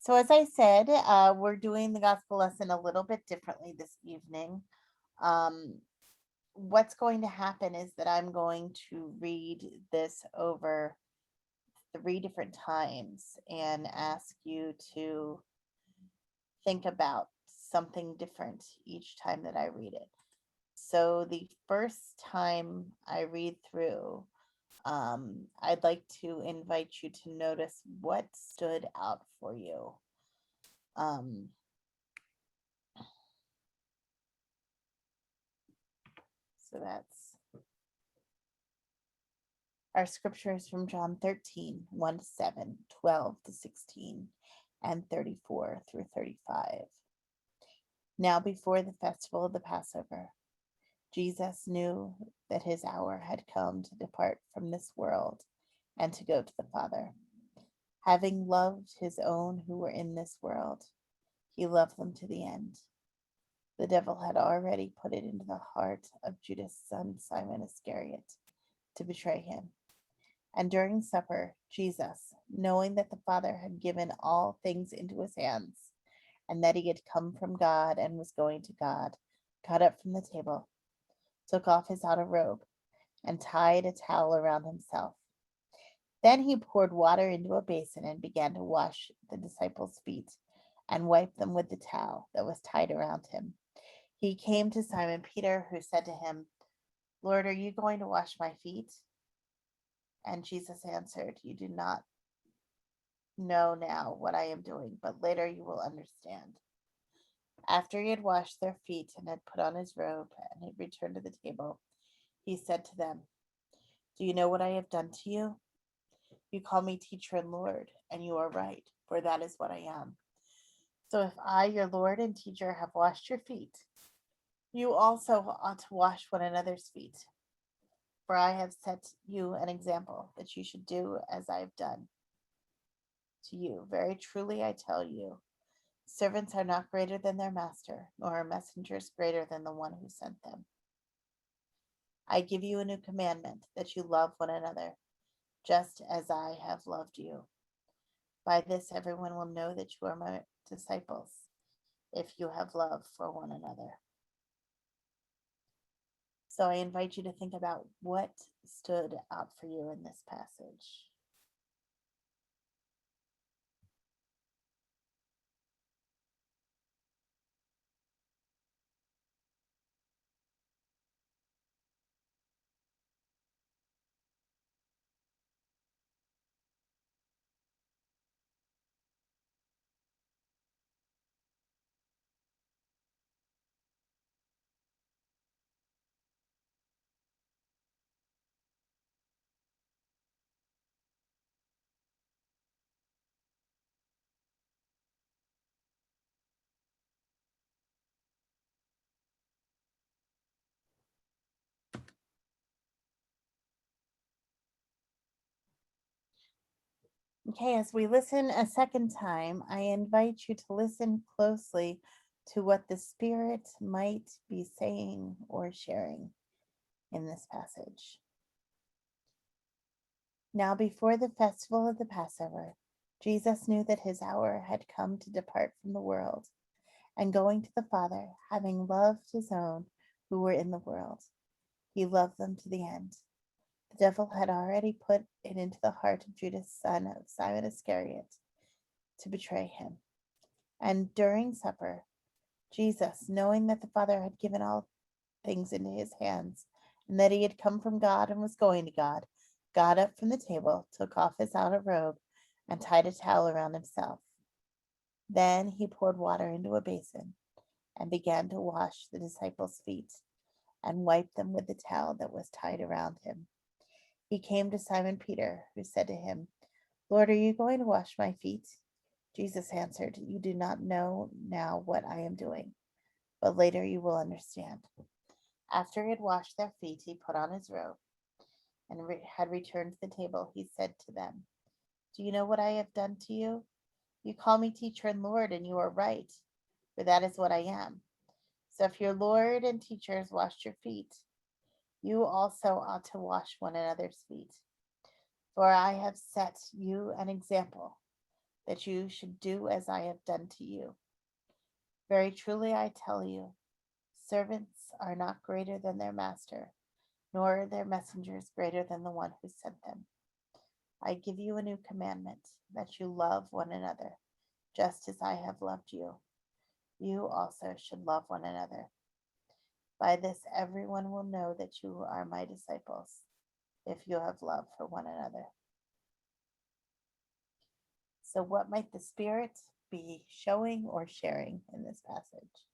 So, as I said, we're doing the gospel lesson a little bit differently this evening. Um, what's going to happen is that I'm going to read this over 3 different times and ask you to think about something different each time that I read it. So, the first time I read through, I'd like to invite you to notice what stood out for you. Um, so that's our scriptures from John 13, 1 to 7, 12 to 16, and 34 through 35. Now, before the festival of the Passover, Jesus knew that his hour had come to depart from this world and to go to the Father. Having loved his own who were in this world, he loved them to the end. The devil had already put it into the heart of Judas' son Simon Iscariot to betray him. And during supper, Jesus, knowing that the Father had given all things into his hands, and that he had come from God and was going to God, got up from the table, took off his outer robe, and tied a towel around himself. Then he poured water into a basin and began to wash the disciples' feet and wipe them with the towel that was tied around him. He came to Simon Peter, who said to him, Lord, are you going to wash my feet? And Jesus answered, You do not know now what I am doing, but later you will understand. After he had washed their feet and had put on his robe and had returned to the table, he said to them, Do you know what I have done to you? You call me teacher and Lord, and you are right, for that is what I am. So if I, your Lord and teacher, have washed your feet, you also ought to wash one another's feet. For I have set you an example that you should do as I have done to you. Very truly I tell you, servants are not greater than their master, nor are messengers greater than the one who sent them. I give you a new commandment, that you love one another, just as I have loved you. By this everyone will know that you are my disciples, if you have love for one another. So I invite you to think about what stood out for you in this passage. Okay, as we listen a second time, I invite you to listen closely to what the Spirit might be saying or sharing in this passage. Now, before the festival of the Passover, Jesus knew that his hour had come to depart from the world, and going to the Father, having loved his own who were in the world, he loved them to the end. The devil had already put it into the heart of Judas, son of Simon Iscariot, to betray him. And during supper, Jesus, knowing that the Father had given all things into his hands, and that he had come from God and was going to God, got up from the table, took off his outer robe, and tied a towel around himself. Then he poured water into a basin and began to wash the disciples' feet and wipe them with the towel that was tied around him. He came to Simon Peter, who said to him, Lord, are you going to wash my feet? Jesus answered, You do not know now what I am doing, but later you will understand. After he had washed their feet, he put on his robe and had returned to the table. He said to them, Do you know what I have done to you? You call me teacher and Lord, and you are right, for that is what I am. So if your Lord and teacher has washed your feet, you also ought to wash one another's feet. For I have set you an example that you should do as I have done to you. Very truly I tell you, servants are not greater than their master, nor are their messengers greater than the one who sent them. I give you a new commandment, that you love one another, just as I have loved you. You also should love one another. By this everyone will know that you are my disciples, if you have love for one another. So, what might the Spirit be showing or sharing in this passage?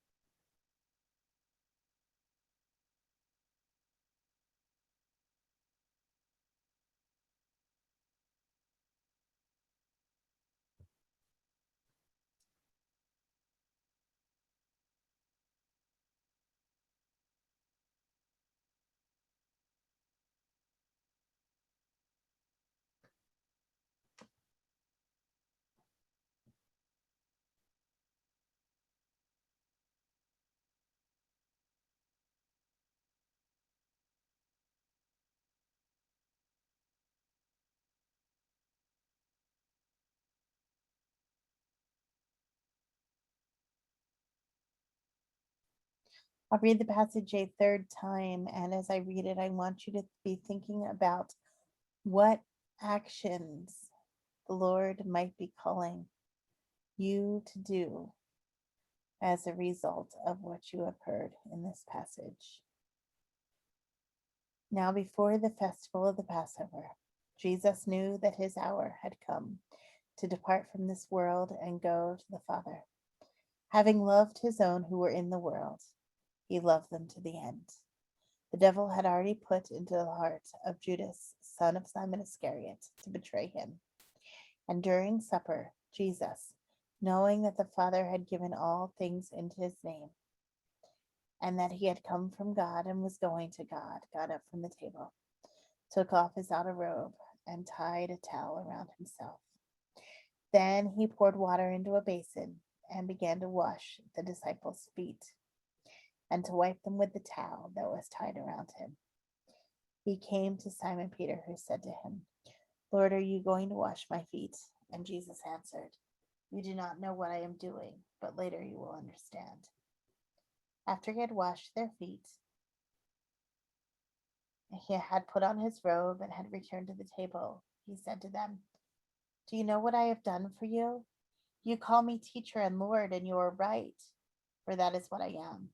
I'll read the passage a third time, and as I read it, I want you to be thinking about what actions the Lord might be calling you to do as a result of what you have heard in this passage. Now, before the festival of the Passover, Jesus knew that his hour had come to depart from this world and go to the Father. Having loved his own who were in the world, he loved them to the end. The devil had already put into the heart of Judas, son of Simon Iscariot, to betray him. And during supper, Jesus, knowing that the Father had given all things into his name, and that he had come from God and was going to God, got up from the table, took off his outer robe, and tied a towel around himself. Then he poured water into a basin and began to wash the disciples' feet and to wipe them with the towel that was tied around him. He came to Simon Peter, who said to him, Lord, are you going to wash my feet? And Jesus answered, You do not know what I am doing, but later you will understand. After he had washed their feet, he had put on his robe and had returned to the table. He said to them, Do you know what I have done for you? You call me teacher and Lord, and you are right, for that is what I am.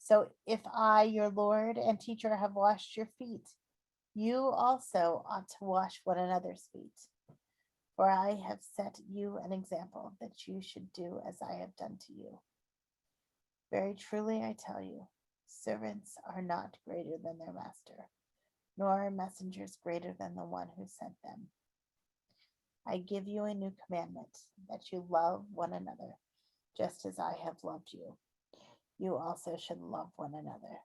So if I, your Lord and teacher, have washed your feet, you also ought to wash one another's feet. For I have set you an example that you should do as I have done to you. Very truly I tell you, servants are not greater than their master, nor are messengers greater than the one who sent them. I give you a new commandment, that you love one another, just as I have loved you. You also should love one another.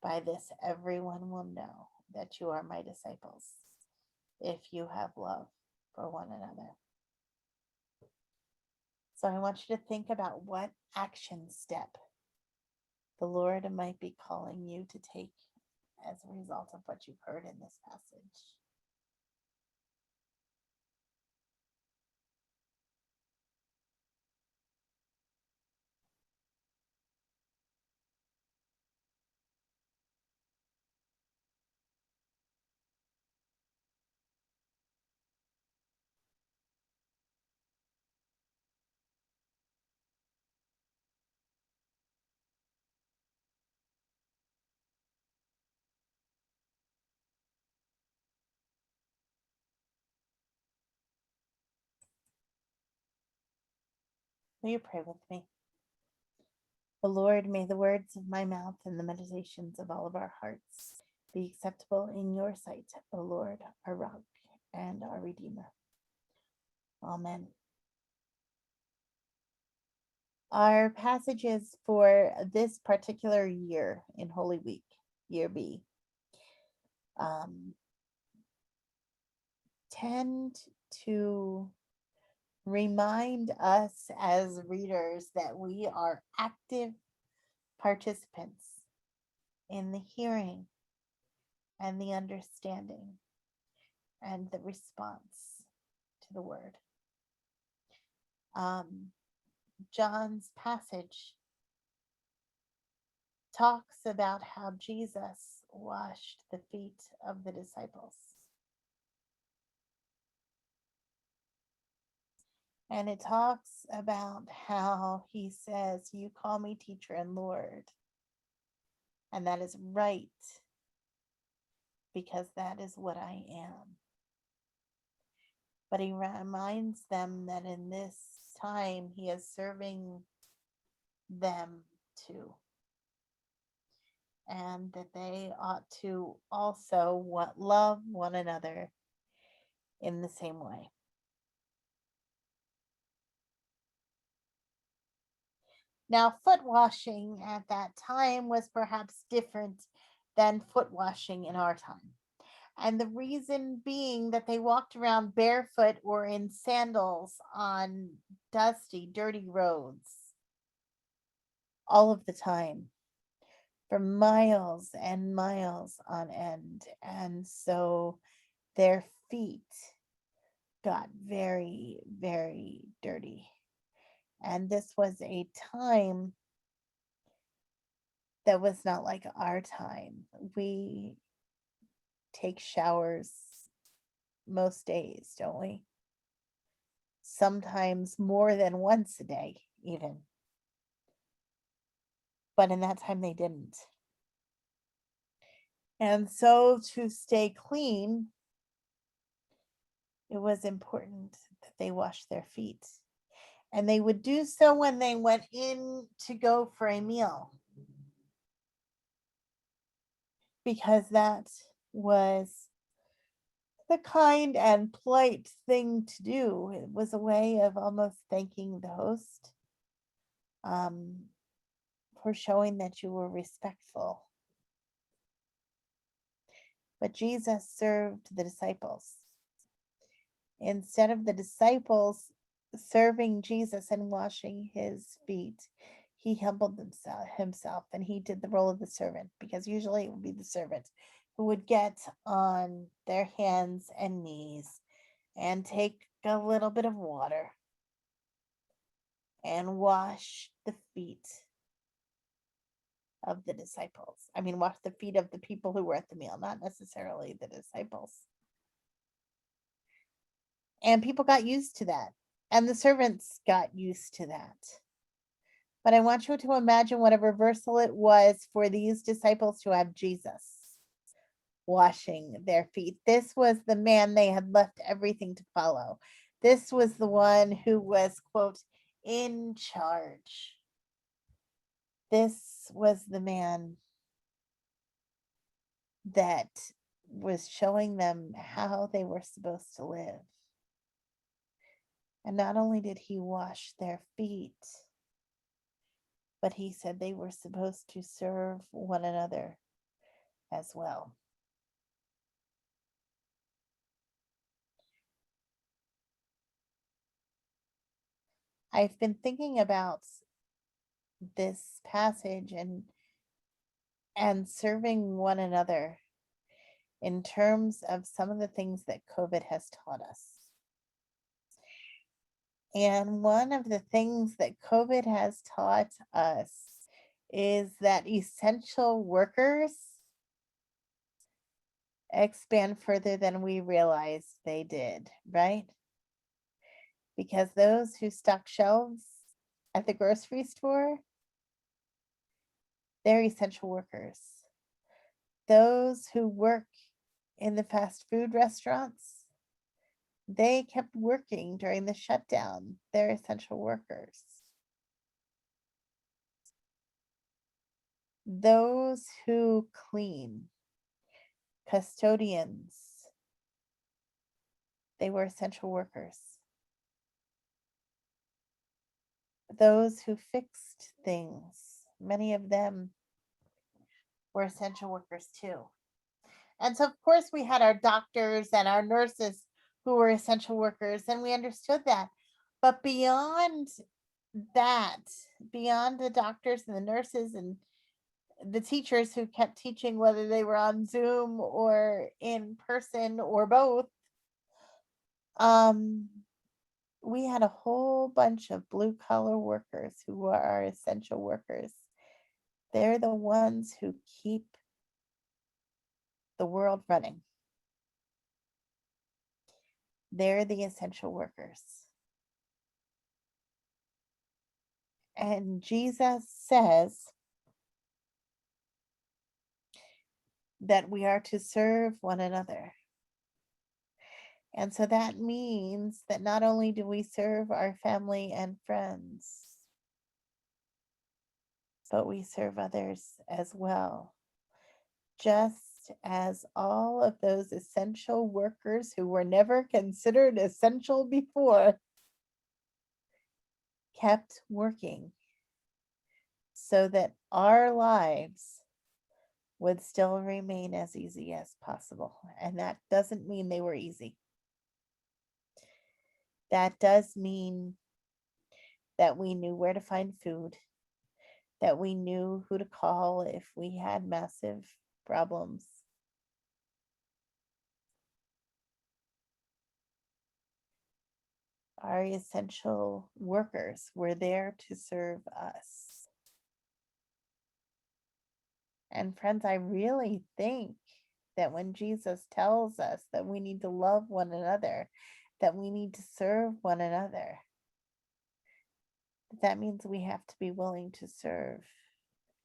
By this everyone will know that you are my disciples, if you have love for one another. So I want you to think about what action step the Lord might be calling you to take as a result of what you've heard in this passage. Will you pray with me? O Lord, may the words of my mouth and the meditations of all of our hearts be acceptable in your sight, O Lord, our rock and our Redeemer. Amen. Our passages for this particular year in Holy Week, year B, tend to remind us as readers that we are active participants in the hearing and the understanding and the response to the word. John's passage talks about how Jesus washed the feet of the disciples. And it talks about how he says, "You call me teacher and Lord." And that is right, because that is what I am. But he reminds them that in this time, he is serving them too. And that they ought to also love one another in the same way. Now, foot washing at that time was perhaps different than foot washing in our time. And the reason being that they walked around barefoot or in sandals on dusty, dirty roads all of the time for miles and miles on end. And so their feet got very, very dirty. And this was a time that was not like our time. We take showers most days, don't we? Sometimes more than once a day, even. But in that time, they didn't. And so to stay clean, it was important that they wash their feet. And they would do so when they went in to go for a meal, because that was the kind and polite thing to do. It was a way of almost thanking the host um, for showing that you were respectful. But Jesus served the disciples. Instead of the disciples serving Jesus and washing his feet, he humbled himself and he did the role of the servant, because usually it would be the servant who would get on their hands and knees and take a little bit of water and wash the feet of the disciples. I mean, wash the feet of the people who were at the meal, not necessarily the disciples. And people got used to that. And the servants got used to that. But I want you to imagine what a reversal it was for these disciples to have Jesus washing their feet. This was the man they had left everything to follow. This was the one who was, quote, in charge. This was the man that was showing them how they were supposed to live. And not only did he wash their feet, but he said they were supposed to serve one another as well. I've been thinking about this passage and serving one another in terms of some of the things that COVID has taught us. And one of the things that COVID has taught us is that essential workers expand further than we realized they did, right? Because those who stock shelves at the grocery store, they're essential workers. Those who work in the fast food restaurants, they kept working during the shutdown. They're essential workers. Those who clean, custodians, they were essential workers. Those who fixed things, many of them were essential workers too. And so, of course, we had our doctors and our nurses who were essential workers, and we understood that. But beyond that, beyond the doctors and the nurses and the teachers who kept teaching, whether they were on Zoom or in person or both, um, We had a whole bunch of blue collar workers who are our essential workers. They're the ones who keep the world running. They're the essential workers. And Jesus says that we are to serve one another. And so that means that not only do we serve our family and friends, but we serve others as well. Just as all of those essential workers who were never considered essential before kept working so that our lives would still remain as easy as possible. And that doesn't mean they were easy. That does mean that we knew where to find food, that we knew who to call if we had massive problems. Our essential workers were there to serve us. And friends, I really think that when Jesus tells us that we need to love one another, that we need to serve one another, that means we have to be willing to serve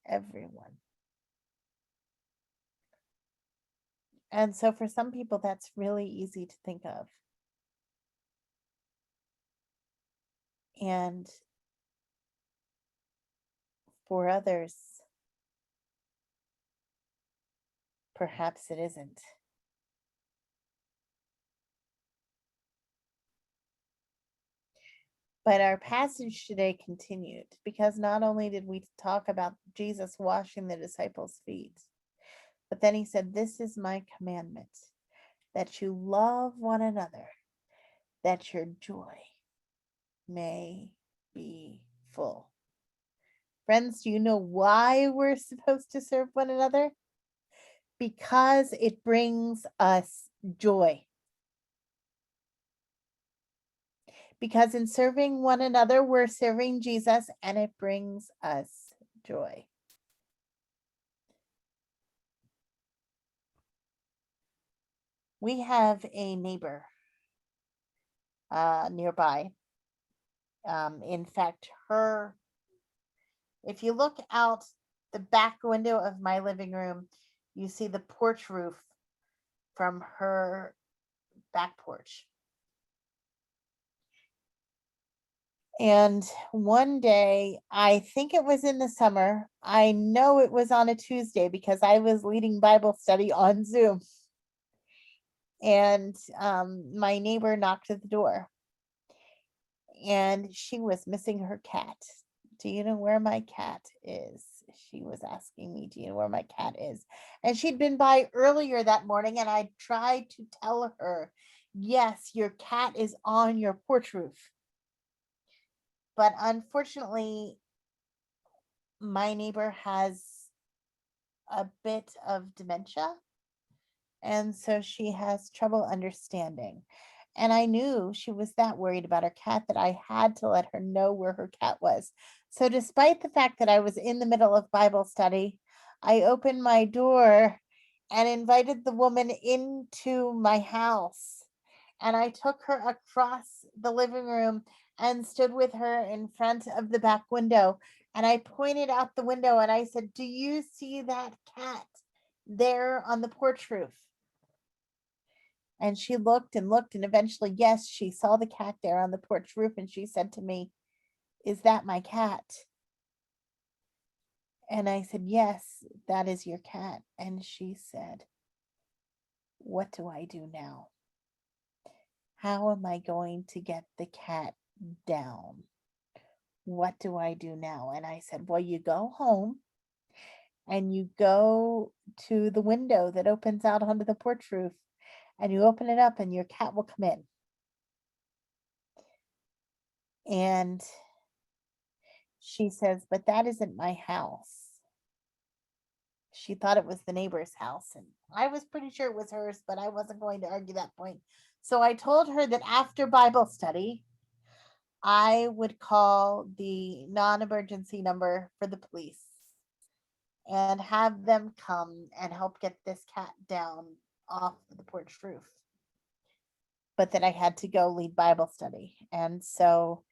everyone. And so for some people, that's really easy to think of. And for others, perhaps it isn't. But our passage today continued because not only did we talk about Jesus washing the disciples' feet, but then he said, "This is my commandment, that you love one another, that your joy may be full." Friends, do you know why we're supposed to serve one another? Because it brings us joy. Because in serving one another, we're serving Jesus and it brings us joy. We have a neighbor nearby. In fact, if you look out the back window of my living room, you see the porch roof from her back porch. And one day, I think it was in the summer, I know it was on a Tuesday because I was leading Bible study on Zoom. And my neighbor knocked at the door and she was missing her cat. "Do you know where my cat is?" She was asking me, "Do you know where my cat is?" And she'd been by earlier that morning and I tried to tell her, "Yes, your cat is on your porch roof." But unfortunately, my neighbor has a bit of dementia, and so she has trouble understanding. And I knew she was that worried about her cat that I had to let her know where her cat was. So, despite the fact that I was in the middle of Bible study, I opened my door and invited the woman into my house. And I took her across the living room and stood with her in front of the back window. And I pointed out the window and I said, "Do you see that cat there on the porch roof?" And she looked and looked, and eventually, yes, she saw the cat there on the porch roof. And she said to me, "Is that my cat?" And I said, "Yes, that is your cat." And she said, "What do I do now? How am I going to get the cat down? What do I do now?" And I said, "Well, you go home and you go to the window that opens out onto the porch roof and you open it up and your cat will come in." And she says, "But that isn't my house." She thought it was the neighbor's house, and I was pretty sure it was hers, but I wasn't going to argue that point. So I told her that after Bible study, I would call the non-emergency number for the police and have them come and help get this cat down off the porch roof. But then I had to go lead Bible study. And so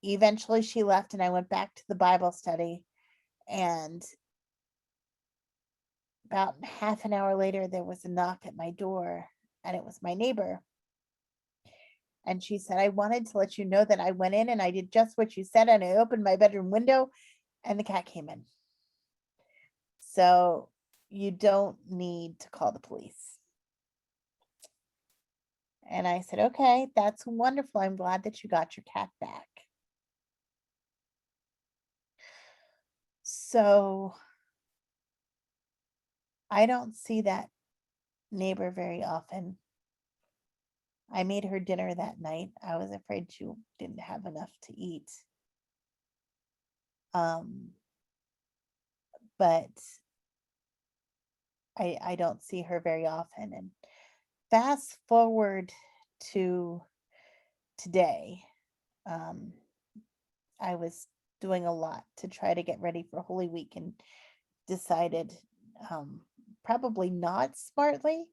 eventually she left and I went back to the Bible study. And about half an hour later, there was a knock at my door and it was my neighbor. And she said, I wanted to let you know that I went in and I did just what you said. And I opened my bedroom window and the cat came in. So you don't need to call the police. And I said, okay, that's wonderful. I'm glad that you got your cat back. So I don't see that neighbor very often. I made her dinner that night. I was afraid she didn't have enough to eat. But I don't see her very often. And fast forward to today, I was doing a lot to try to get ready for Holy Week and decided, probably not smartly,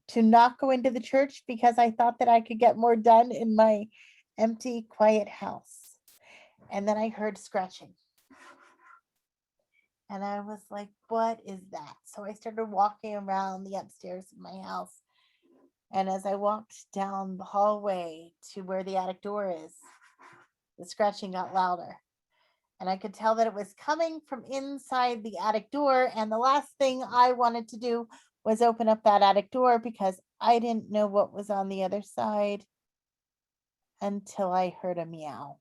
to not go into the church because I thought that I could get more done in my empty, quiet house. And then I heard scratching. And I was like, what is that? So I started walking around the upstairs of my house. And as I walked down the hallway to where the attic door is, the scratching got louder. And I could tell that it was coming from inside the attic door. And the last thing I wanted to do was open up that attic door because I didn't know what was on the other side until I heard a meow.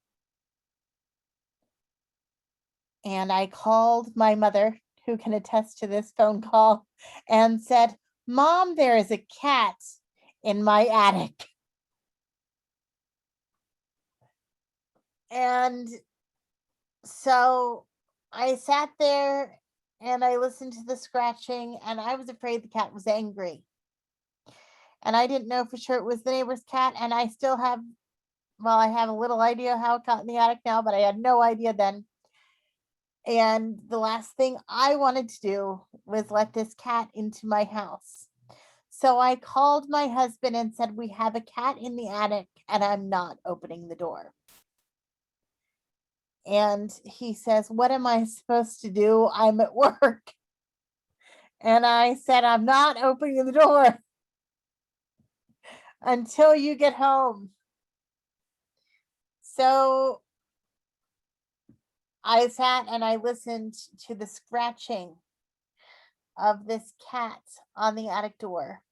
And I called my mother, who can attest to this phone call, and said, Mom, there is a cat in my attic. And so I sat there and I listened to the scratching, and I was afraid the cat was angry. And I didn't know for sure it was the neighbor's cat. And I still have, well, I have a little idea how it got in the attic now, but I had no idea then. And the last thing I wanted to do was let this cat into my house. So I called my husband and said, we have a cat in the attic and I'm not opening the door. And he says, what am I supposed to do? I'm at work. And I said, I'm not opening the door until you get home. So I sat and I listened to the scratching of this cat on the attic door.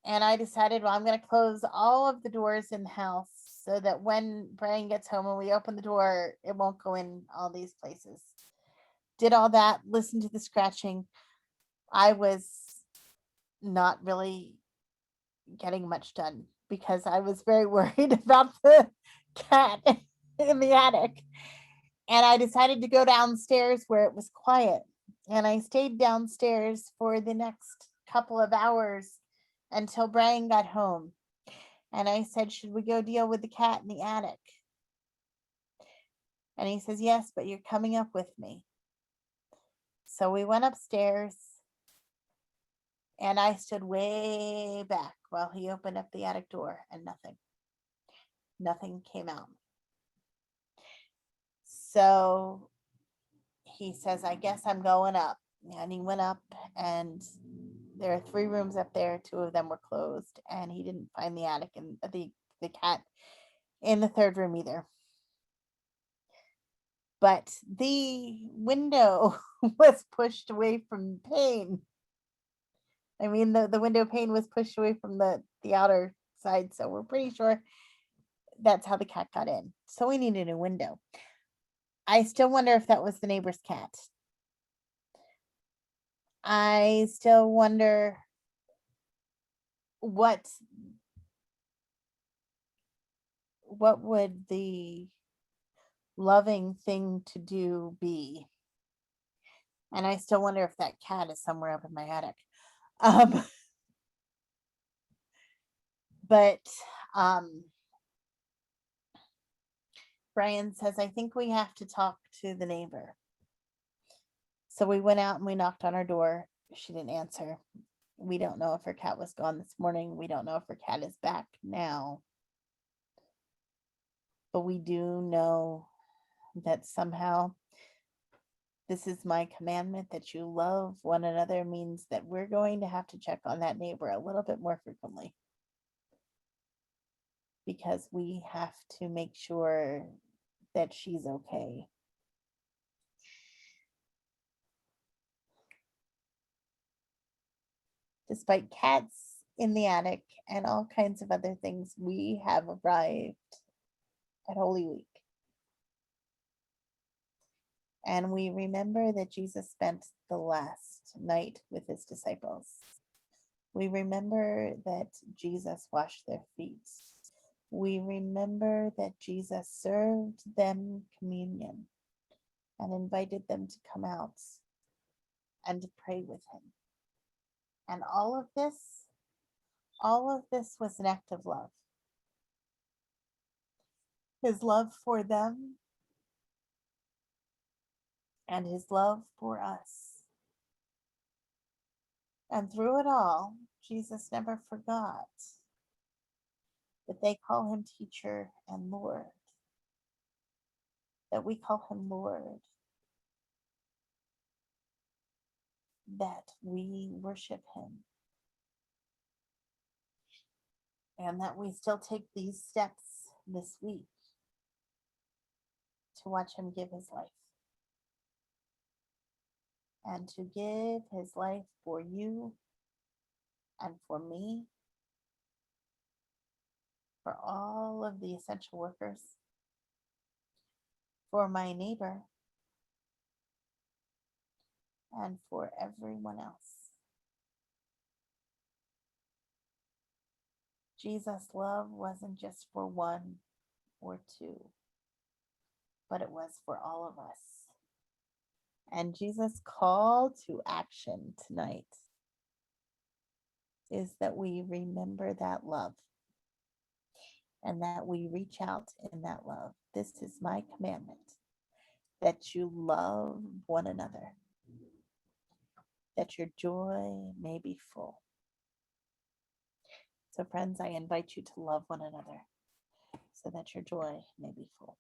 And I decided, well, I'm going to close all of the doors in the house so that when Brian gets home and we open the door, it won't go in all these places. Did all that, listened to the scratching. I was not really getting much done because I was very worried about the cat in the attic. And I decided to go downstairs where it was quiet. And I stayed downstairs for the next couple of hours until Brian got home. And I said, should we go deal with the cat in the attic? And he says, yes, but you're coming up with me. So we went upstairs and I stood way back while he opened up the attic door and nothing came out. So he says, I guess I'm going up. And he went up and there are 3 rooms up there. 2 of them were closed and he didn't find the attic and the cat in the 3rd room either. But the window was pushed away from the pane. I mean, the window pane was pushed away from the outer side. So we're pretty sure that's how the cat got in. So we need a new window. I still wonder if that was the neighbor's cat. I still wonder what would the loving thing to do be? And I still wonder if that cat is somewhere up in my attic. But Brian says, I think we have to talk to the neighbor. So we went out and we knocked on her door. She didn't answer. We don't know if her cat was gone this morning. We don't know if her cat is back now. But we do know that somehow this is my commandment, that you love one another, means that we're going to have to check on that neighbor a little bit more frequently, because we have to make sure that she's okay. Despite cats in the attic and all kinds of other things, we have arrived at Holy Week. And we remember that Jesus spent the last night with his disciples. We remember that Jesus washed their feet. We remember that Jesus served them communion and invited them to come out and to pray with him. And all of this was an act of love. His love for them and his love for us. And through it all, Jesus never forgot that they call him teacher and Lord, that we call him Lord, that we worship him, and that we still take these steps this week to watch him give his life, and to give his life for you and for me, for all of the essential workers, for my neighbor, and for everyone else. Jesus' love wasn't just for one or two, but it was for all of us. And Jesus' call to action tonight is that we remember that love and that we reach out in that love. This is my commandment, that you love one another, that your joy may be full. So friends, I invite you to love one another so that your joy may be full.